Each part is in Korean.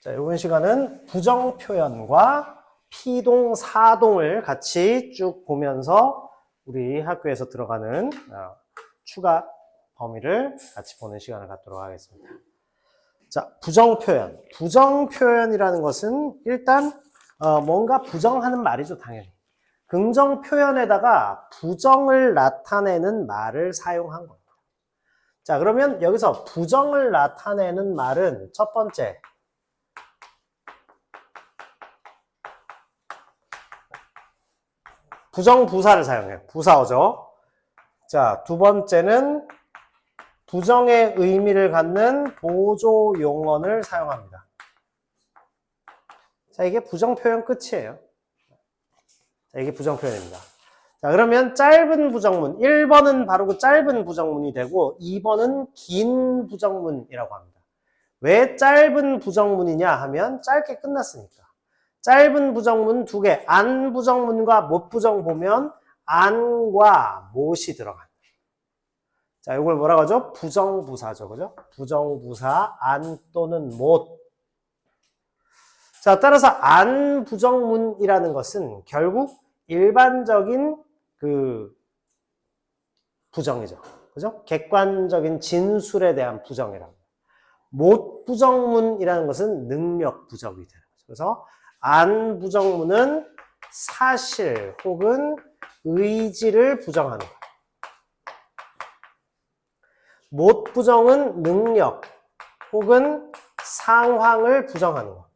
자, 이번 시간은 부정 표현과 피동, 사동을 같이 쭉 보면서 우리 학교에서 들어가는 추가 범위를 같이 보는 시간을 갖도록 하겠습니다. 자, 부정 표현. 부정 표현이라는 것은 일단 뭔가 부정하는 말이죠, 당연히. 긍정 표현에다가 부정을 나타내는 말을 사용한 겁니다. 자, 그러면 여기서 부정을 나타내는 말은 첫 번째, 부정부사를 사용해요. 부사어죠. 자, 두 번째는 부정의 의미를 갖는 보조 용언을 사용합니다. 자, 이게 부정 표현 끝이에요. 자, 이게 부정 표현입니다. 자, 그러면 짧은 부정문, 1번은 바로 그 짧은 부정문이 되고 2번은 긴 부정문이라고 합니다. 왜 짧은 부정문이냐 하면 짧게 끝났으니까. 짧은 부정문 두 개, 안 부정문과 못 부정 보면 안과 못이 들어간다. 자, 이걸 뭐라고 하죠? 부정부사죠. 그죠? 부정부사, 안 또는 못. 자, 따라서 안 부정문이라는 것은 결국 일반적인 그 부정이죠. 그죠? 객관적인 진술에 대한 부정이라고. 못 부정문이라는 것은 능력 부정이 되는 거죠. 그래서 안 부정문은 사실 혹은 의지를 부정하는 거예요. 못 부정은 능력 혹은 상황을 부정하는 거예요.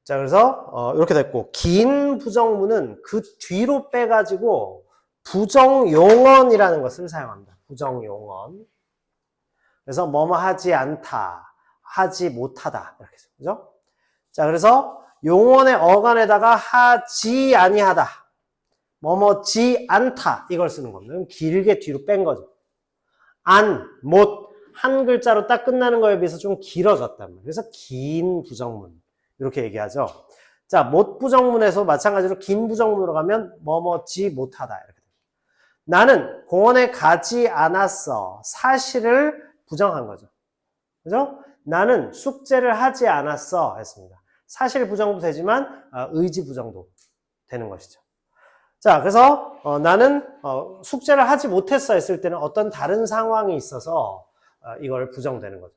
자, 그래서 이렇게 됐고, 긴 부정문은 그 뒤로 빼가지고 부정용언이라는 것을 사용합니다. 부정용언. 그래서 뭐뭐 하지 않다, 하지 못하다 이렇게 해서, 그죠? 자, 그래서 용언의 어간에다가 하지 아니하다, 뭐뭐지 않다 이걸 쓰는 겁니다. 길게 뒤로 뺀 거죠. 안, 못, 한 글자로 딱 끝나는 거에 비해서 좀 길어졌단 말이에요. 그래서 긴 부정문 이렇게 얘기하죠. 자, 못 부정문에서 마찬가지로 긴 부정문으로 가면 뭐뭐지 못하다 이렇게 됩니다. 나는 공원에 가지 않았어. 사실을 부정한 거죠. 그죠? 나는 숙제를 하지 않았어 했습니다. 사실 부정도 되지만 의지 부정도 되는 것이죠. 자, 그래서 나는 숙제를 하지 못했어 했을 때는 어떤 다른 상황이 있어서 이걸 부정되는 거죠.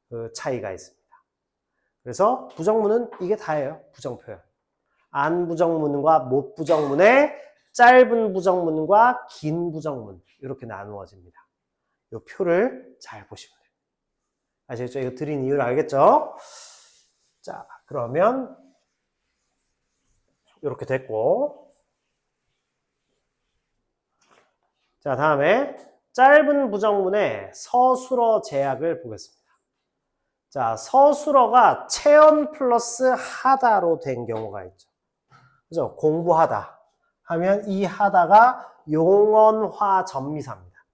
그 차이가 있습니다. 그래서 부정문은 이게 다예요. 부정표현. 안 부정문과 못 부정문의 짧은 부정문과 긴 부정문 이렇게 나누어집니다. 이 표를 잘 보시면 돼요. 아시겠죠? 이거 드린 이유를 알겠죠? 자, 그러면 이렇게 됐고, 자, 다음에 짧은 부정문의 서술어 제약을 보겠습니다. 자, 서술어가 체언 플러스 하다로 된 경우가 있죠. 그죠? 공부하다 하면 이 하다가 용언화 전미사입니다.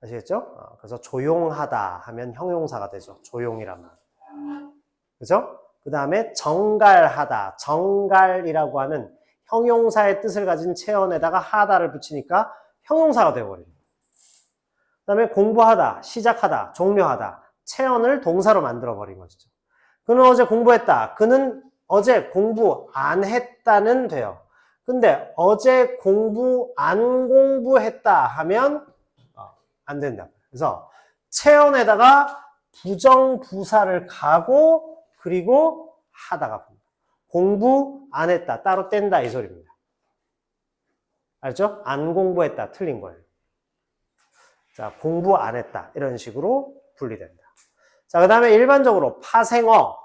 아시겠죠? 그래서 조용하다 하면 형용사가 되죠. 조용이란 말. 그죠? 그 다음에 정갈하다. 정갈이라고 하는 형용사의 뜻을 가진 체언에다가 하다를 붙이니까 형용사가 되어버립니다. 그 다음에 공부하다, 시작하다, 종료하다. 체언을 동사로 만들어버린 것이죠. 그는 어제 공부했다. 그는 어제 공부 안 했다는 돼요. 근데 어제 공부 안 공부했다 하면 안 된다. 그래서 체언에다가 부정부사를 가고 그리고 하다가 공부 안 했다. 따로 뗀다 이 소리입니다. 알죠? 안 공부했다. 틀린 거예요. 자, 공부 안 했다. 이런 식으로 분리된다. 자, 그 다음에 일반적으로 파생어,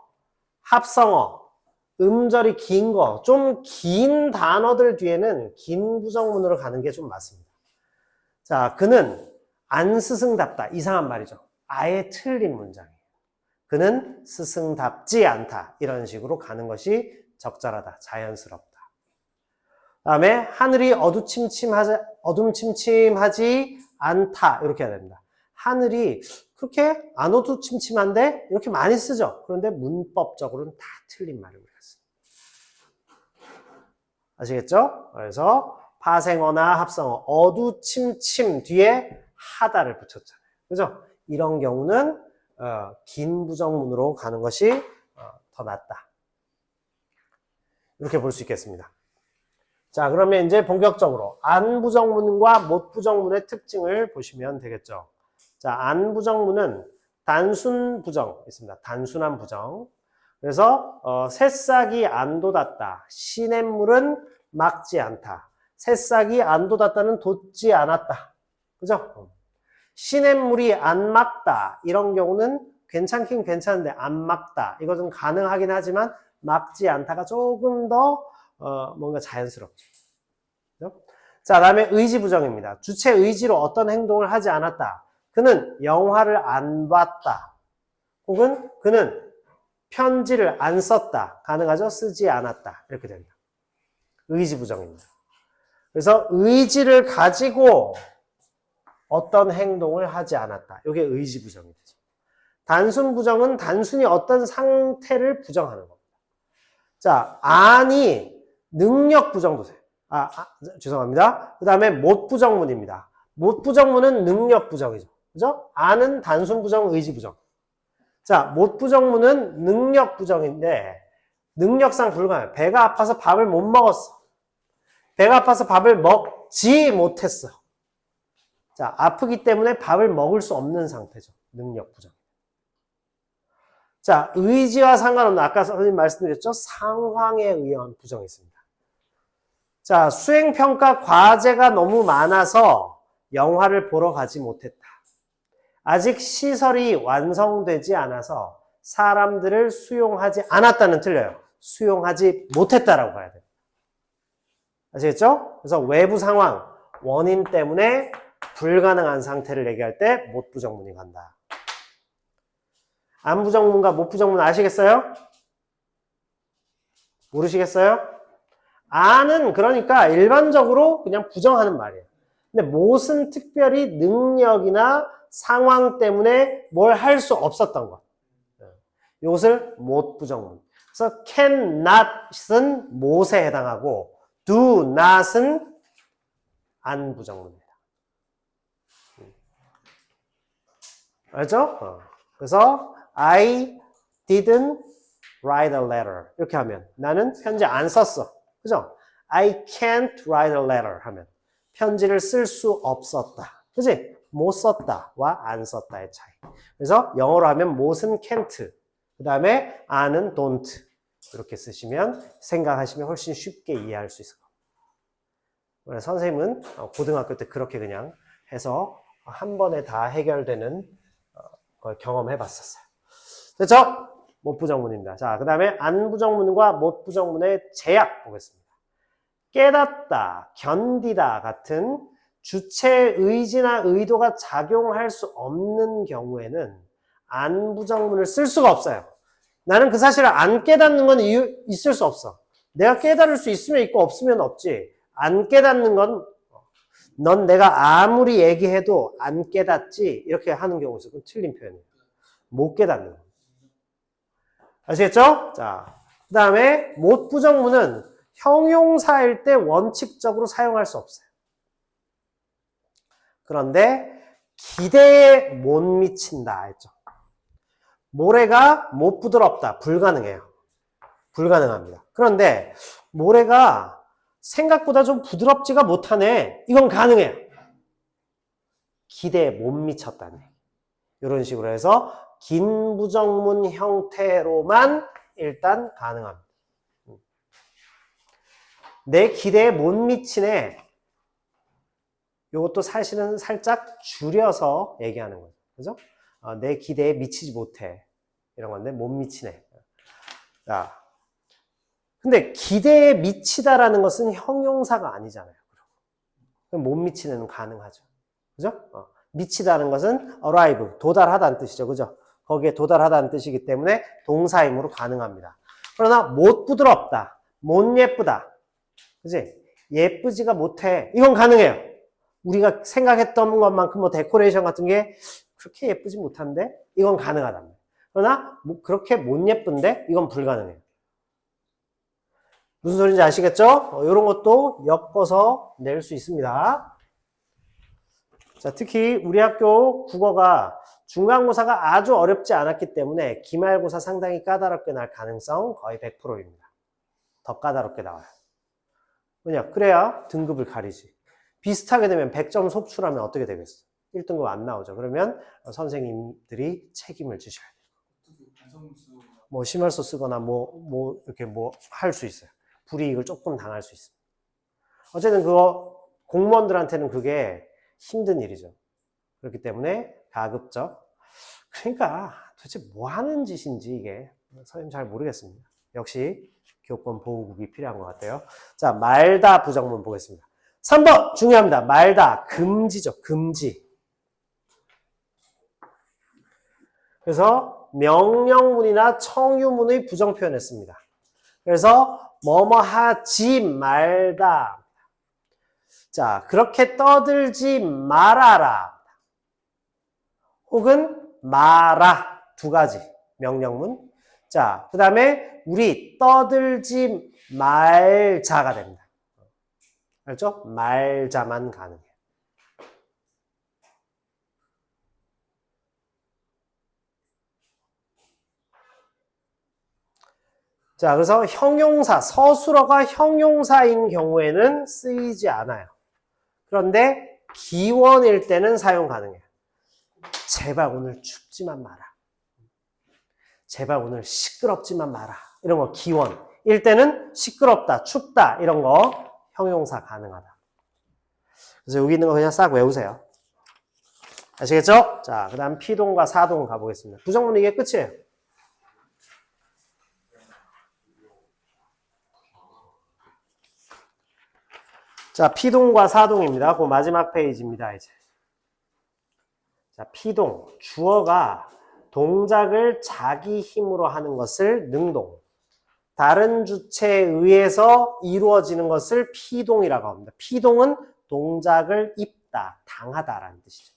합성어, 음절이 긴 거, 좀 긴 단어들 뒤에는 긴 부정문으로 가는 게 좀 맞습니다. 자, 그는 안 스승답다. 이상한 말이죠. 아예 틀린 문장이에요. 그는 스승답지 않다. 이런 식으로 가는 것이 적절하다. 자연스럽다. 그 다음에 하늘이 어둠침침하지 않다. 이렇게 해야 됩니다. 하늘이 그렇게 안 어두침침한데 이렇게 많이 쓰죠. 그런데 문법적으로는 다 틀린 말을 우리가 씁니다. 아시겠죠? 그래서 파생어나 합성어, 어두침침 뒤에 하다를 붙였잖아요. 그죠? 이런 경우는 긴 부정문으로 가는 것이 더 낫다. 이렇게 볼 수 있겠습니다. 자, 그러면 이제 본격적으로 안 부정문과 못 부정문의 특징을 보시면 되겠죠. 자, 안 부정문은 단순 부정 있습니다. 단순한 부정. 그래서 새싹이 안 돋았다. 시냇물은 막지 않다. 새싹이 안 돋았다는 돋지 않았다. 그죠? 시냇물이 안 막다. 이런 경우는 괜찮긴 괜찮은데 안 막다. 이것은 가능하긴 하지만 막지 않다가 조금 더 뭔가 자연스럽죠. 그죠? 자, 다음에 의지 부정입니다. 주체 의지로 어떤 행동을 하지 않았다. 그는 영화를 안 봤다. 혹은 그는 편지를 안 썼다. 가능하죠? 쓰지 않았다. 이렇게 됩니다. 의지 부정입니다. 그래서 의지를 가지고 어떤 행동을 하지 않았다. 이게 의지 부정이 되죠. 단순 부정은 단순히 어떤 상태를 부정하는 겁니다. 자, 안이 능력 부정도 돼요. 죄송합니다. 그 다음에 못 부정문입니다. 못 부정문은 능력 부정이죠. 그죠? 안은 단순 부정, 의지 부정. 자, 못 부정문은 능력 부정인데 능력상 불가해요. 배가 아파서 밥을 못 먹었어. 배가 아파서 밥을 먹지 못했어. 자, 아프기 때문에 밥을 먹을 수 없는 상태죠. 능력 부정. 자, 의지와 상관없는 아까 선생님 말씀드렸죠? 상황에 의한 부정이 있습니다. 자, 수행평가 과제가 너무 많아서 영화를 보러 가지 못했다. 아직 시설이 완성되지 않아서 사람들을 수용하지 않았다는 틀려요. 수용하지 못했다라고 봐야 돼요. 아시겠죠? 그래서 외부 상황, 원인 때문에 불가능한 상태를 얘기할 때 못 부정문이 간다. 안 부정문과 못 부정문 아시겠어요? 모르시겠어요? 안은 그러니까 일반적으로 그냥 부정하는 말이에요. 근데 못은 특별히 능력이나 상황 때문에 뭘 할 수 없었던 것. 이것을 못 부정문. 그래서 cannot은 못에 해당하고 do not은 안 부정문입니다. 알죠? 그래서 I didn't write a letter. 이렇게 하면 나는 편지 안 썼어. 그죠? I can't write a letter 하면 편지를 쓸 수 없었다. 그지? 못 썼다와 안 썼다의 차이. 그래서 영어로 하면 못은 can't. 그 다음에 안은 don't. 이렇게 쓰시면 생각하시면 훨씬 쉽게 이해할 수 있을 겁니다. 선생님은 고등학교 때 그렇게 그냥 해서 한 번에 다 해결되는 걸 경험해 봤었어요. 됐죠? 못 부정문입니다. 자, 그 다음에 안 부정문과 못 부정문의 제약 보겠습니다. 깨닫다, 견디다 같은 주체의 의지나 의도가 작용할 수 없는 경우에는 안 부정문을 쓸 수가 없어요. 나는 그 사실을 안 깨닫는 건 있을 수 없어. 내가 깨달을 수 있으면 있고 없으면 없지. 안 깨닫는 건 넌 내가 아무리 얘기해도 안 깨닫지 이렇게 하는 경우가 있어요. 그건 틀린 표현이에요. 못 깨닫는 거. 아시겠죠? 자, 그 다음에 못 부정문은 형용사일 때 원칙적으로 사용할 수 없어요. 그런데 기대에 못 미친다 했죠. 모래가 못 부드럽다. 불가능해요. 불가능합니다. 그런데 모래가 생각보다 좀 부드럽지가 못하네. 이건 가능해요. 기대에 못 미쳤다네. 이런 식으로 해서 긴 부정문 형태로만 일단 가능합니다. 내 기대에 못 미치네. 이것도 사실은 살짝 줄여서 얘기하는 거죠. 그죠? 내 기대에 미치지 못해. 이런 건데 못 미치네. 자, 근데 기대에 미치다라는 것은 형용사가 아니잖아요. 그럼 못 미치는 가능하죠. 그죠? 미치다는 것은 arrive, 도달하다는 뜻이죠. 그죠? 거기에 도달하다는 뜻이기 때문에 동사임으로 가능합니다. 그러나 못 부드럽다, 못 예쁘다. 그지? 예쁘지가 못해. 이건 가능해요. 우리가 생각했던 것만큼 뭐 데코레이션 같은 게 그렇게 예쁘지 못한데 이건 가능하답니다. 그러나 뭐 그렇게 못 예쁜데 이건 불가능해요. 무슨 소리인지 아시겠죠? 이런 것도 엮어서 낼 수 있습니다. 자, 특히 우리 학교 국어가 중간고사가 아주 어렵지 않았기 때문에 기말고사 상당히 까다롭게 날 가능성 거의 100%입니다. 더 까다롭게 나와요. 왜냐? 그래야 등급을 가리지. 비슷하게 되면 100점 속출하면 어떻게 되겠어? 1등급 안 나오죠. 그러면 선생님들이 책임을 지셔야 돼요. 뭐 심할서 쓰거나 이렇게 할 수 있어요. 불이익을 조금 당할 수 있습니다. 어쨌든 그거 공무원들한테는 그게 힘든 일이죠. 그렇기 때문에 가급적. 그러니까 도대체 뭐 하는 짓인지 이게 선생님 잘 모르겠습니다. 역시 교권 보호국이 필요한 것 같아요. 자, 말다 부정문 보겠습니다. 3번 중요합니다. 말다 금지죠. 금지. 그래서 명령문이나 청유문의 부정 표현했습니다. 그래서 뭐뭐 하지 말다. 자, 그렇게 떠들지 말아라. 혹은 말아. 두 가지 명령문. 자, 그 다음에 우리 떠들지 말자가 됩니다. 알죠? 말자만 가능해요. 자, 그래서 형용사, 서술어가 형용사인 경우에는 쓰이지 않아요. 그런데 기원일 때는 사용 가능해요. 제발 오늘 춥지만 마라. 제발 오늘 시끄럽지만 마라. 이런 거 기원일 때는 시끄럽다, 춥다 이런 거 형용사 가능하다. 그래서 여기 있는 거 그냥 싹 외우세요. 아시겠죠? 자, 그 다음 피동과 사동 가보겠습니다. 부정문 이게 끝이에요. 자, 피동과 사동입니다. 그 마지막 페이지입니다, 이제. 자, 피동. 주어가 동작을 자기 힘으로 하는 것을 능동. 다른 주체에 의해서 이루어지는 것을 피동이라고 합니다. 피동은 동작을 입다, 당하다라는 뜻이죠.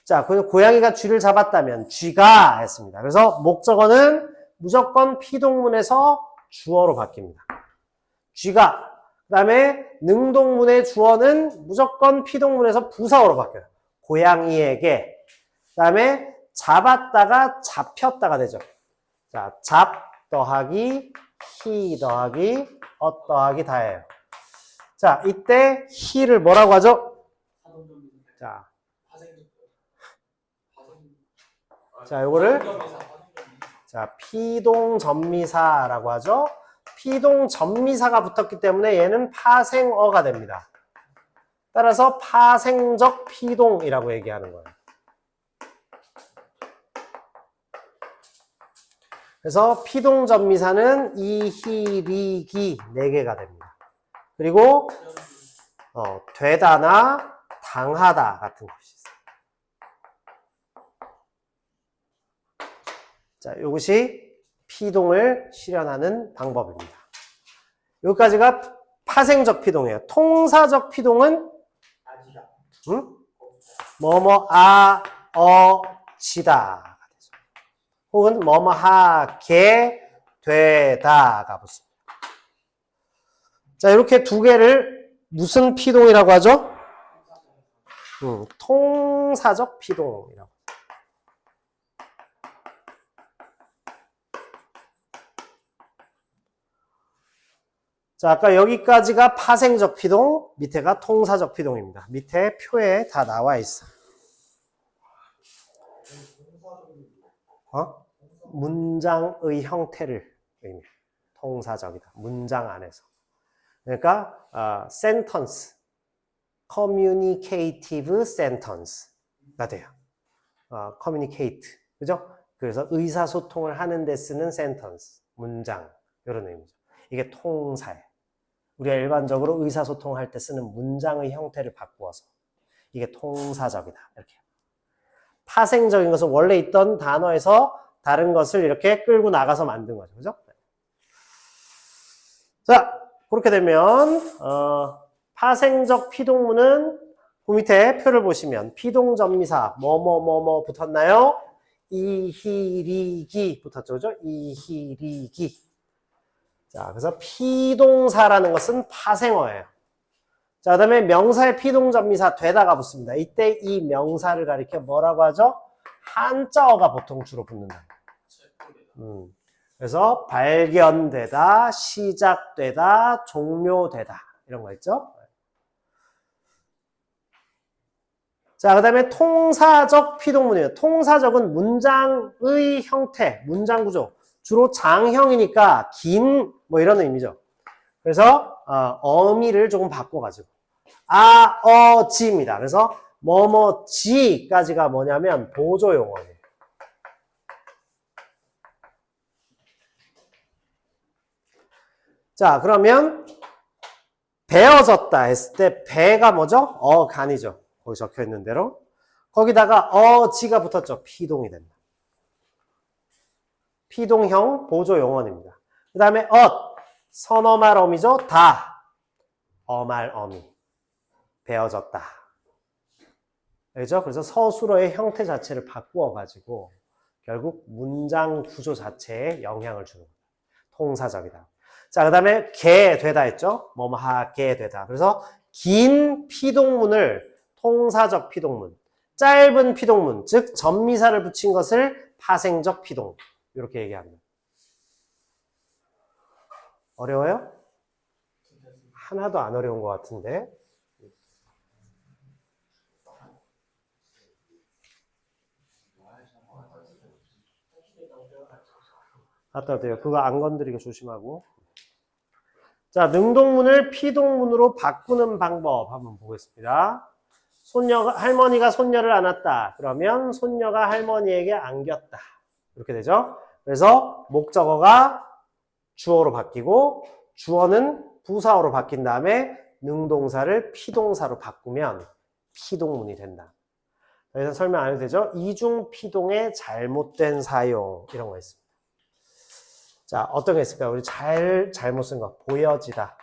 자, 고양이가 쥐를 잡았다면 쥐가 했습니다. 그래서 목적어는 무조건 피동문에서 주어로 바뀝니다. 쥐가. 그 다음에 능동문의 주어는 무조건 피동문에서 부사어로 바뀌어요. 고양이에게. 그 다음에 잡았다가 잡혔다가 되죠. 자, 잡 더하기 히 더하기 더하기 다예요. 자, 이때 히를 뭐라고 하죠? 자, 요거를 자, 피동전미사라고 하죠. 피동전미사가 붙었기 때문에 얘는 파생어가 됩니다. 따라서 파생적 피동이라고 얘기하는 거예요. 그래서 피동전미사는 이히리기 4개가 됩니다. 그리고 되다나 당하다 같은 것이 있어요. 자, 이것이 피동을 실현하는 방법입니다. 여기까지가 파생적 피동이에요. 통사적 피동은 뭐뭐 지다 혹은 뭐뭐 하게 되다가 붙습니다. 자, 이렇게 두 개를 무슨 피동이라고 하죠? 통사적 피동이라고. 자, 아까 여기까지가 파생적 피동, 밑에가 통사적 피동입니다. 밑에 표에 다 나와 있어. 문장의 형태를 의미해요. 통사적이다. 문장 안에서. 그러니까 sentence, communicative sentence가 돼요. communicate, 그죠? 그래서 의사소통을 하는 데 쓰는 sentence, 문장 이런 의미죠. 이게 통사예요. 우리가 일반적으로 의사소통할 때 쓰는 문장의 형태를 바꾸어서 이게 통사적이다. 이렇게. 파생적인 것은 원래 있던 단어에서 다른 것을 이렇게 끌고 나가서 만든 거죠. 그죠? 자, 그렇게 되면 파생적 피동문은 그 밑에 표를 보시면 피동전미사 뭐뭐 붙었나요? 이히리기 붙었죠. 그죠? 이히리기. 자, 그래서 피동사라는 것은 파생어예요. 자, 그 다음에 명사의 피동전미사 되다가 붙습니다. 이때 이 명사를 가리켜 뭐라고 하죠? 한자어가 보통 주로 붙는다. 그래서 발견되다, 시작되다, 종료되다 이런 거 있죠? 자, 그 다음에 통사적 피동문이에요. 통사적은 문장의 형태, 문장 구조. 주로 장형이니까 긴 뭐 이런 의미죠. 그래서 어미를 조금 바꿔가지고 지입니다. 그래서 지까지가 뭐냐면 보조 용어예요. 자, 그러면 배어졌다 했을 때 배가 뭐죠? 간이죠. 거기 적혀 있는 대로. 거기다가 지가 붙었죠. 피동이 된다. 피동형 보조 용언입니다. 그 다음에 선어말 어미죠. 어말 어미. 배어졌다. 알죠? 그래서 서술어의 형태 자체를 바꾸어가지고 결국 문장 구조 자체에 영향을 주는 거다. 통사적이다. 자, 그 다음에 되다 했죠? 하게 되다. 그래서 긴 피동문을 통사적 피동문, 짧은 피동문, 즉 전미사를 붙인 것을 파생적 피동문. 이렇게 얘기합니다. 어려워요? 하나도 안 어려운 것 같은데. 갖다 대요. 그거 안 건드리게 조심하고. 자, 능동문을 피동문으로 바꾸는 방법 한번 보겠습니다. 할머니가 손녀를 안았다. 그러면 손녀가 할머니에게 안겼다. 이렇게 되죠. 그래서 목적어가 주어로 바뀌고 주어는 부사어로 바뀐 다음에 능동사를 피동사로 바꾸면 피동문이 된다. 더 이상 설명 안 해도 되죠. 이중 피동의 잘못된 사용 이런 거 있습니다. 자, 어떤 게 있을까요? 우리 잘못 쓴 거. 보여지다.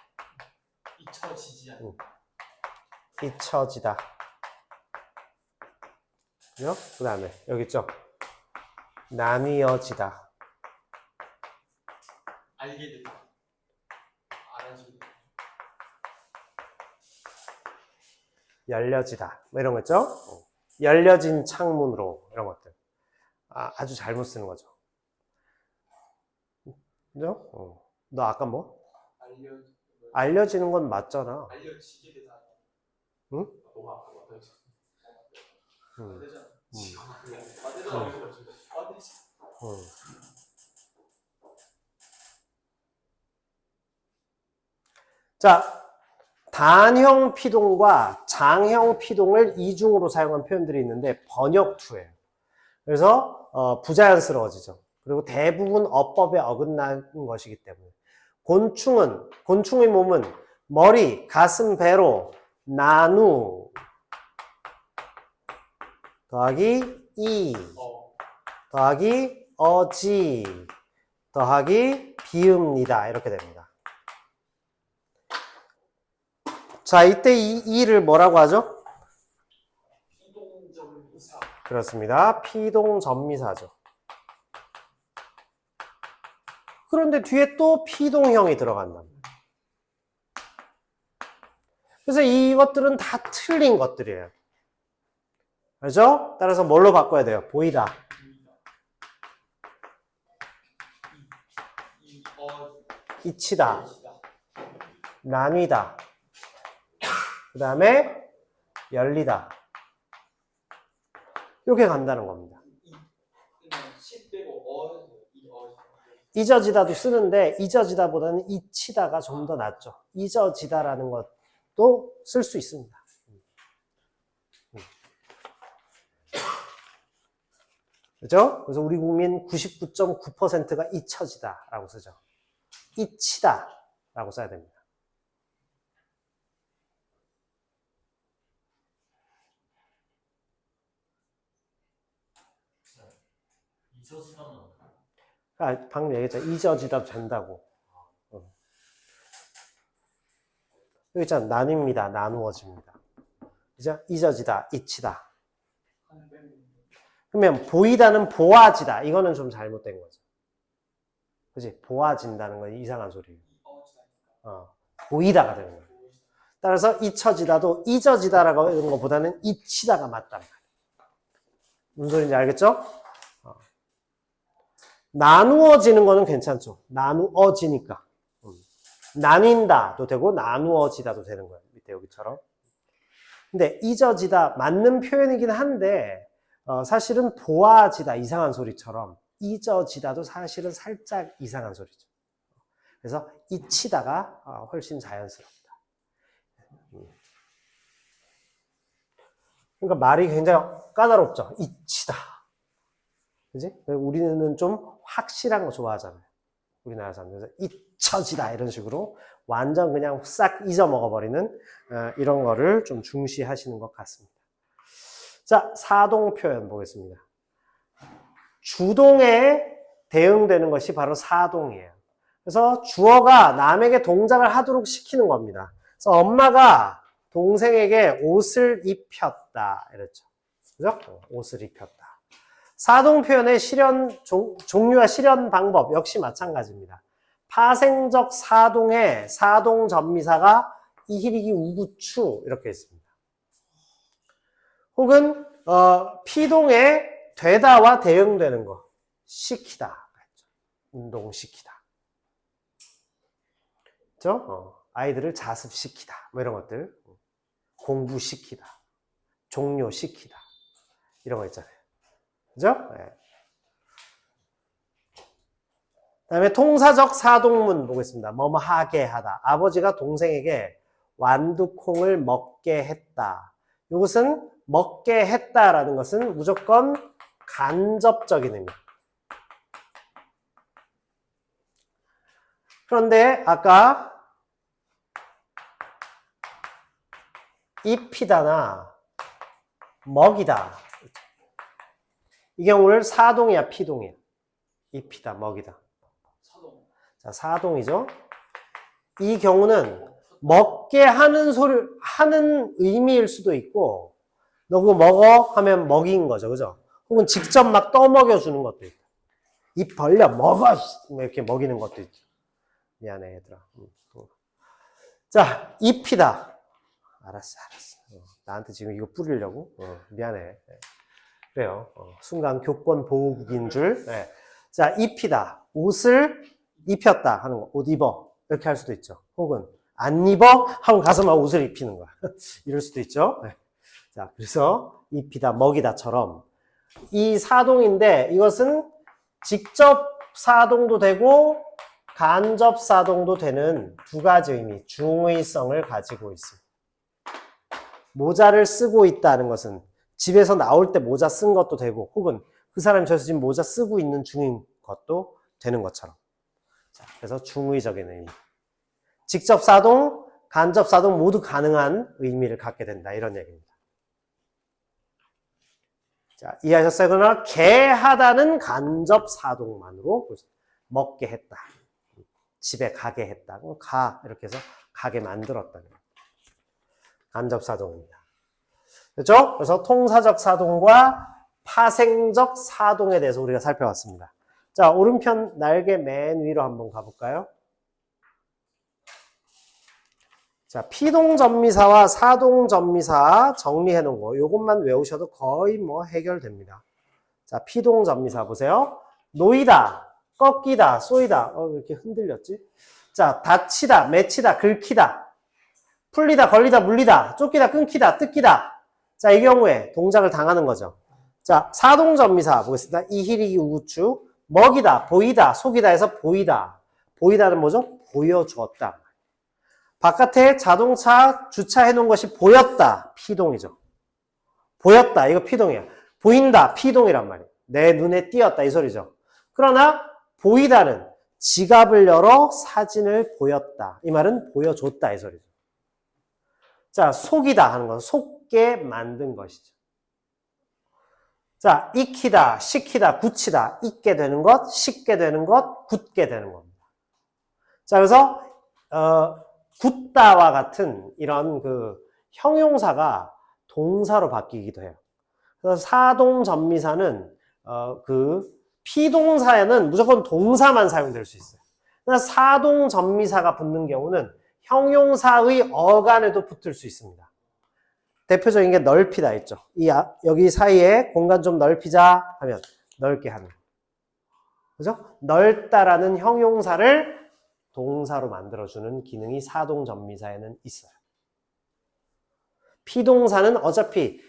잊혀지지 않는. 잊혀지다. 그죠? 그 다음에 여기 있죠. 나뉘어지다. 알게 되다. 알아지다. 열려지다. 뭐 이런 거 있죠? 열려진 창문으로 이런 것들. 아주 잘못 쓰는 거죠. 그죠? 너 아까 뭐? 알려지는 건 맞잖아. 알려지게 되다. 응? 너무 아프고 되잖아. 자, 단형 피동과 장형 피동을 이중으로 사용한 표현들이 있는데 번역투예요. 그래서 부자연스러워지죠. 그리고 대부분 어법에 어긋나는 것이기 때문에 곤충의 몸은 머리, 가슴, 배로 나누 더하기 이 더하기 어지 더하기 비읍니다. 이렇게 됩니다. 자, 이때 이 이를 뭐라고 하죠? 피동전미사. 그렇습니다. 피동전미사죠. 그런데 뒤에 또 피동형이 들어간다. 그래서 이것들은 다 틀린 것들이에요. 그렇죠? 따라서 뭘로 바꿔야 돼요? 보이다. 잊히다. 나뉘다. 그 다음에 열리다. 이렇게 간다는 겁니다. 잊어지다도 쓰는데 잊어지다보다는 잊히다가 좀 더 낫죠. 잊어지다라는 것도 쓸 수 있습니다. 그렇죠? 그래서 우리 국민 99.9%가 잊혀지다라고 쓰죠. 잊히다라고 써야 됩니다. 잊어지다는 방금 얘기했죠. 잊어지다 된다고. 여기 있잖아. 나뉩니다. 나누어집니다. 그죠? 잊어지다, 잊히다. 그러면 보이다는 보아지다. 이거는 좀 잘못된 거죠. 그지? 보아진다는 건 이상한 소리예요. 보이다가 되는 거예요. 따라서 잊혀지다도 잊어지다라고 하는 것보다는 잊히다가 맞다. 무슨 소리인지 알겠죠? 나누어지는 거는 괜찮죠. 나누어지니까. 나뉜다도 되고 나누어지다도 되는 거예요. 밑에 여기처럼. 근데 잊어지다 맞는 표현이긴 한데 사실은 보아지다 이상한 소리처럼 잊어지다도 사실은 살짝 이상한 소리죠. 그래서 잊히다가 훨씬 자연스럽다. 그러니까 말이 굉장히 까다롭죠. 잊히다. 그지? 우리는 좀 확실한 거 좋아하잖아요. 우리나라 사람들. 그래서 잊혀지다 이런 식으로 완전 그냥 싹 잊어먹어버리는 이런 거를 좀 중시하시는 것 같습니다. 자, 사동 표현 보겠습니다. 주동에 대응되는 것이 바로 사동이에요. 그래서 주어가 남에게 동작을 하도록 시키는 겁니다. 그래서 엄마가 동생에게 옷을 입혔다 이랬죠. 그죠? 옷을 입혔다. 사동 표현의 종류와 실현 방법 역시 마찬가지입니다. 파생적 사동의 사동 전미사가 이히리기 우구추 이렇게 있습니다. 혹은 피동에 되다와 대응되는 거 시키다, 운동시키다, 그렇죠? 아이들을 자습시키다, 뭐 이런 것들, 공부시키다, 종료시키다 이런 거 있잖아요. 그죠? 네. 다음에 통사적 사동문 보겠습니다. 뭐뭐 하게 하다. 아버지가 동생에게 완두콩을 먹게 했다. 이것은 먹게 했다라는 것은 무조건 간접적인 의미. 그런데 아까 입히다나 먹이다. 이 경우는 사동이야, 피동이야? 입히다, 먹이다. 사동. 자, 사동이죠. 이 경우는 먹게 하는 하는 의미일 수도 있고, 너 그거 먹어? 하면 먹인 거죠. 그죠? 혹은 직접 막 떠먹여 주는 것도 있고. 입 벌려, 먹어! 이렇게 먹이는 것도 있죠. 미안해, 얘들아. 자, 입히다. 알았어. 나한테 지금 이거 뿌리려고? 미안해. 그래요. 순간 교권 보호국인 줄. 네. 자, 입히다. 옷을 입혔다 하는 거. 옷 입어. 이렇게 할 수도 있죠. 혹은 안 입어? 하고 가서 막 옷을 입히는 거야. 이럴 수도 있죠. 네. 자, 그래서 입히다, 먹이다처럼 이 사동인데 이것은 직접 사동도 되고 간접 사동도 되는 두 가지 의미, 중의성을 가지고 있습니다. 모자를 쓰고 있다는 것은 집에서 나올 때 모자 쓴 것도 되고 혹은 그 사람이 저기서 지금 모자 쓰고 있는 중인 것도 되는 것처럼. 자, 그래서 중의적인 의미. 직접 사동, 간접 사동 모두 가능한 의미를 갖게 된다. 이런 얘기입니다. 자, 이해하셨어요? 그러나 개하다는 간접 사동만으로 먹게 했다. 집에 가게 했다. 가 이렇게 해서 가게 만들었다. 간접 사동입니다. 그렇죠? 그래서 통사적 사동과 파생적 사동에 대해서 우리가 살펴봤습니다. 자, 오른편 날개 맨 위로 한번 가볼까요? 자, 피동전미사와 사동전미사 정리해 놓은 거 요것만 외우셔도 거의 뭐 해결됩니다. 자, 피동전미사 보세요. 놓이다, 꺾이다, 쏘이다. 왜 이렇게 흔들렸지? 자, 다치다, 맺히다, 긁히다, 풀리다, 걸리다, 물리다, 쫓기다, 끊기다, 뜯기다. 자, 이 경우에 동작을 당하는 거죠. 자, 사동전미사 보겠습니다. 이히리기 우구추. 먹이다, 보이다, 속이다 해서 보이다. 보이다는 뭐죠? 보여주었다. 바깥에 자동차 주차해 놓은 것이 보였다. 피동이죠. 보였다. 이거 피동이야. 보인다. 피동이란 말이에요. 내 눈에 띄었다. 이 소리죠. 그러나 보이다는 지갑을 열어 사진을 보였다. 이 말은 보여줬다. 이 소리죠. 자, 속이다 하는 건 속게 만든 것이죠. 자, 익히다, 식히다, 굳히다. 익게 되는 것, 식게 되는 것, 굳게 되는 겁니다. 자, 그래서 굳다와 같은 이런 그 형용사가 동사로 바뀌기도 해요. 그래서 사동전미사는 그 피동사에는 무조건 동사만 사용될 수 있어요. 그러나 사동전미사가 붙는 경우는 형용사의 어간에도 붙을 수 있습니다. 대표적인 게 넓히다 있죠. 여기 사이에 공간 좀 넓히자 하면 넓게 하는. 그죠? 넓다라는 형용사를 동사로 만들어주는 기능이 사동전미사에는 있어요. 피동사는 어차피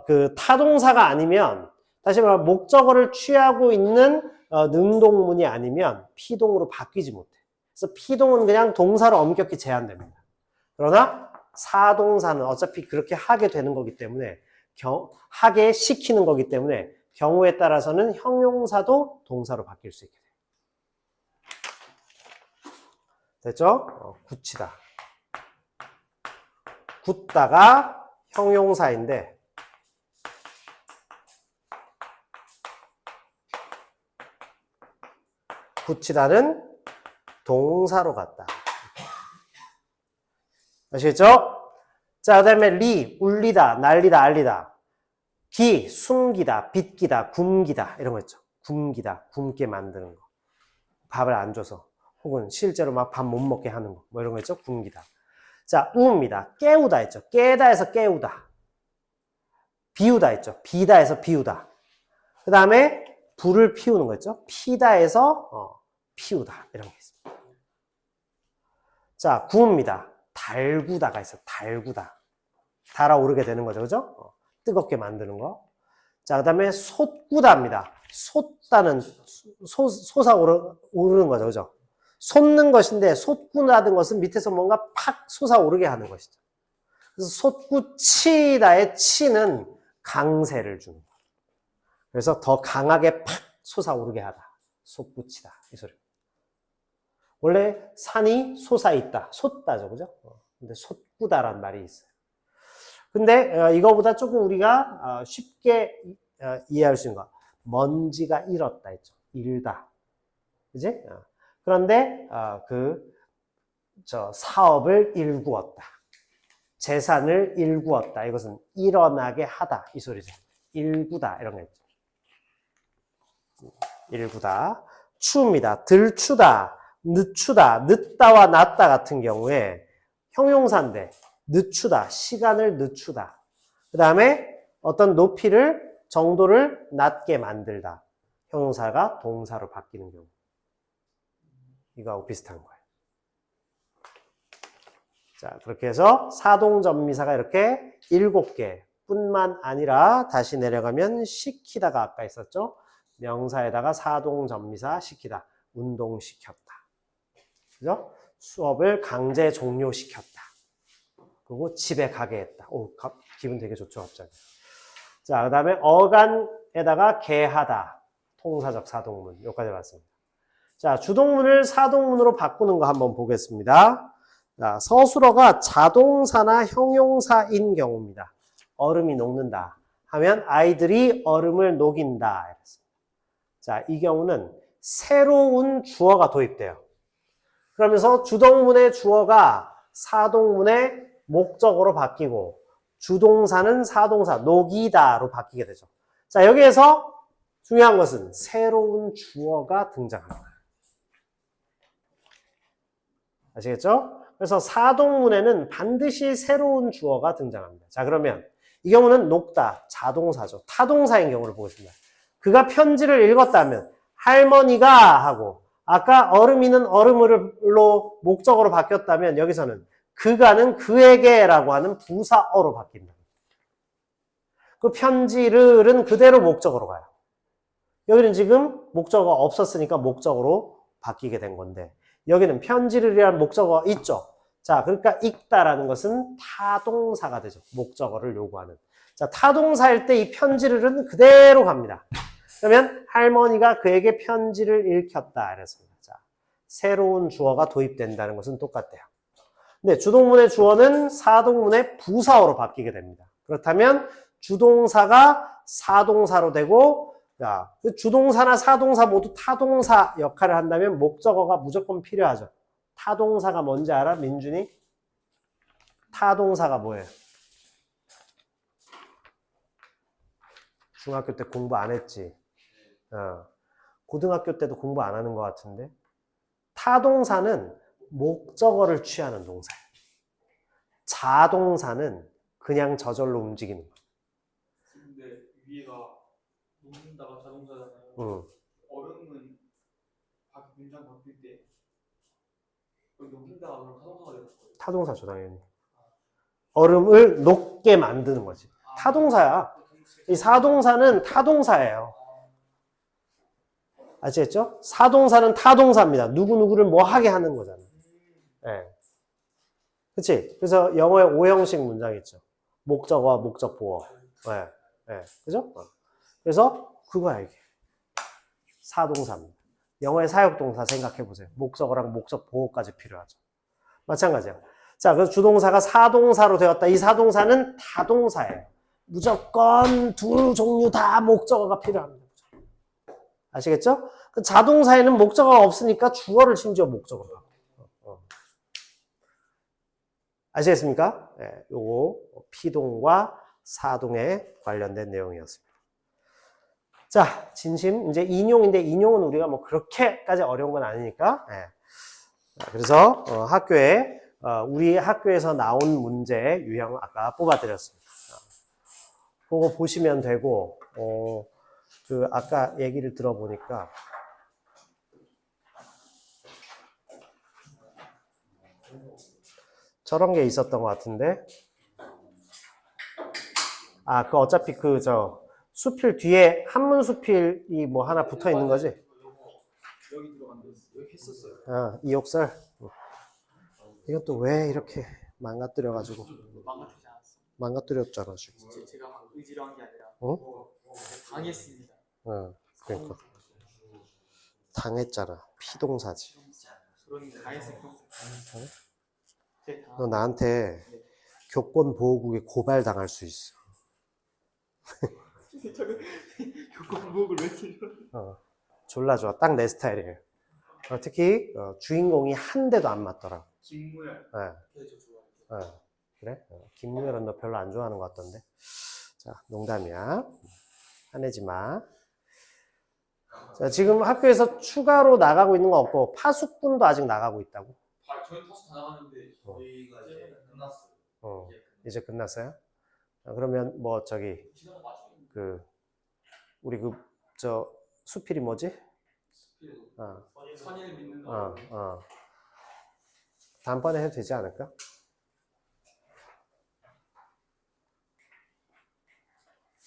그 타동사가 아니면, 다시 말하면 목적어를 취하고 있는 능동문이 아니면 피동으로 바뀌지 못해. 그래서 피동은 그냥 동사로 엄격히 제한됩니다. 그러나 사동사는 어차피 그렇게 하게 되는 거기 때문에, 하게 시키는 거기 때문에 경우에 따라서는 형용사도 동사로 바뀔 수 있게 돼요. 됐죠? 굳히다. 굳다가 형용사인데, 굳히다는 동사로 갔다. 아시겠죠? 자, 그 다음에 울리다, 날리다, 알리다. 숨기다, 빗기다, 굶기다, 이런 거 있죠. 굶기다, 굶게 만드는 거. 밥을 안 줘서. 혹은 실제로 막 밥 못 먹게 하는 거. 뭐 이런 거 있죠. 굶기다. 자, 우입니다. 깨우다 했죠. 깨다에서 깨우다. 비우다 했죠. 비다에서 비우다. 그 다음에 불을 피우는 거 있죠. 피다에서 피우다. 이런 게 있습니다. 자, 구웁니다. 달구다가 있어요. 달구다. 달아오르게 되는 거죠. 그죠? 뜨겁게 만드는 거. 자, 그 다음에 솟구다입니다. 솟다는, 솟아오르는 거죠. 그죠? 솟는 것인데, 솟구다는 것은 밑에서 뭔가 팍 솟아오르게 하는 것이죠. 그래서 솟구치다의 치는 강세를 주는 거. 그래서 더 강하게 팍 솟아오르게 하다. 솟구치다. 이 소리. 원래 산이 솟아있다. 솟다죠. 그죠? 근데 솟구다란 말이 있어요. 근데 이거보다 조금 우리가 쉽게 이해할 수 있는 거. 먼지가 일었다 했죠. 일다. 그지? 그런데 사업을 일구었다. 재산을 일구었다. 이것은 일어나게 하다. 이 소리죠. 일구다. 이런 거 있죠. 일구다. 추입니다. 들추다. 늦추다. 늦다와 낮다 같은 경우에 형용사인데, 늦추다. 시간을 늦추다. 그 다음에 어떤 높이를, 정도를 낮게 만들다. 형용사가 동사로 바뀌는 경우. 이거하고 비슷한 거예요. 자, 그렇게 해서 사동전미사가 이렇게 7개 뿐만 아니라, 다시 내려가면 시키다가 아까 있었죠? 명사에다가 사동전미사 시키다. 운동시켰다. 그죠? 수업을 강제 종료시켰다. 그리고 집에 가게 했다. 오, 기분 되게 좋죠, 갑자기. 자, 그 다음에 어간에다가 개하다. 통사적 사동문. 여기까지 봤습니다. 자, 주동문을 사동문으로 바꾸는 거 한번 보겠습니다. 자, 서술어가 자동사나 형용사인 경우입니다. 얼음이 녹는다 하면 아이들이 얼음을 녹인다. 이랬습니다. 자, 이 경우는 새로운 주어가 도입돼요. 그러면서 주동문의 주어가 사동문의 목적어로 바뀌고, 주동사는 사동사, 녹이다로 바뀌게 되죠. 자, 여기에서 중요한 것은 새로운 주어가 등장합니다. 아시겠죠? 그래서 사동문에는 반드시 새로운 주어가 등장합니다. 자, 그러면 이 경우는 녹다, 자동사죠. 타동사인 경우를 보겠습니다. 그가 편지를 읽었다면 할머니가 하고, 아까 얼음이는 얼음으로 목적어로 바뀌었다면 여기서는 그가는 그에게라고 하는 부사어로 바뀐다. 그 편지를은 그대로 목적어로 가요. 여기는 지금 목적어 없었으니까 목적어로 바뀌게 된 건데, 여기는 편지를이라는 목적어가 있죠. 자, 그러니까 읽다라는 것은 타동사가 되죠. 목적어를 요구하는. 자, 타동사일 때 이 편지를은 그대로 갑니다. 그러면 할머니가 그에게 편지를 읽혔다. 이랬습니다. 자, 새로운 주어가 도입된다는 것은 똑같대요. 근데 주동문의 주어는 사동문의 부사어로 바뀌게 됩니다. 그렇다면 주동사가 사동사로 되고, 자, 주동사나 사동사 모두 타동사 역할을 한다면 목적어가 무조건 필요하죠. 타동사가 뭔지 알아? 민준이? 타동사가 뭐예요? 중학교 때 공부 안 했지? 고등학교 때도 공부 안 하는 것 같은데. 타동사는 목적어를 취하는 동사예요. 자동사는 그냥 저절로 움직이는 거예요. 근데 위에가 녹는다가 자동차잖아요. 응. 얼음은 문장 바뀔 때 여기 녹는다가 그럼 자동차가 되는 거예요. 타동사죠, 당연히. 얼음을 녹게 만드는 거지. 타동사야. 이 사동사는 타동사예요. 아시겠죠? 사동사는 타동사입니다. 누구누구를 뭐 하게 하는 거잖아요. 예. 그치? 그래서 영어에 5형식 문장 있죠. 목적어와 목적 보어. 예. 예. 그죠? 그래서 그거야, 이게. 사동사입니다. 영어의 사역동사 생각해 보세요. 목적어랑 목적 보어까지 필요하죠. 마찬가지야. 자, 그래서 주동사가 사동사로 되었다. 이 사동사는 타동사예요. 무조건 두 종류 다 목적어가 필요합니다. 아시겠죠? 자동사에는 목적어가 없으니까 주어를 심지어 목적어로. 아시겠습니까? 네, 요거 피동과 사동에 관련된 내용이었습니다. 자, 진심 이제 인용인데 인용은 우리가 뭐 그렇게까지 어려운 건 아니니까. 네. 그래서 학교에 우리 학교에서 나온 문제 유형 아까 뽑아드렸습니다. 그거 보시면 되고 그 아까 얘기를 들어보니까 저런 게 있었던 것 같은데 그 어차피 수필 뒤에 한문 수필이 뭐 하나 붙어 있는 거지? 여기 들어간 데 있어. 여기 했었어요. 이옥설 이것도 왜 이렇게 망가뜨려가지고 망가뜨리지 않았어. 망가뜨렸잖아 지금. 제가 의지로 한 게 아니라 당했습니다. 그러니까 당했잖아. 피동사지. 그런 당했을 때 너 나한테 교권 보호국에 고발 당할 수 있어. 교권 보호를 왜 틀려? 졸라 좋아. 딱 내 스타일이에요. 특히 주인공이 한 대도 안 맞더라. 김무열. 네. 걔 저 좋아해. 그래? 김무열은 너 별로 안 좋아하는 것 같던데. 자, 농담이야. 화내지 마. 자, 지금 학교에서 추가로 나가고 있는 거 없고 파수꾼도 아직 나가고 있다고. 저희 타수 다 나갔는데 저희가 이제 끝났어요. 이제 끝났어요? 그러면 뭐 지나가 맞추는 우리 수필이 뭐지? 선의를 믿는 거. 다음번에 해도 되지 않을까?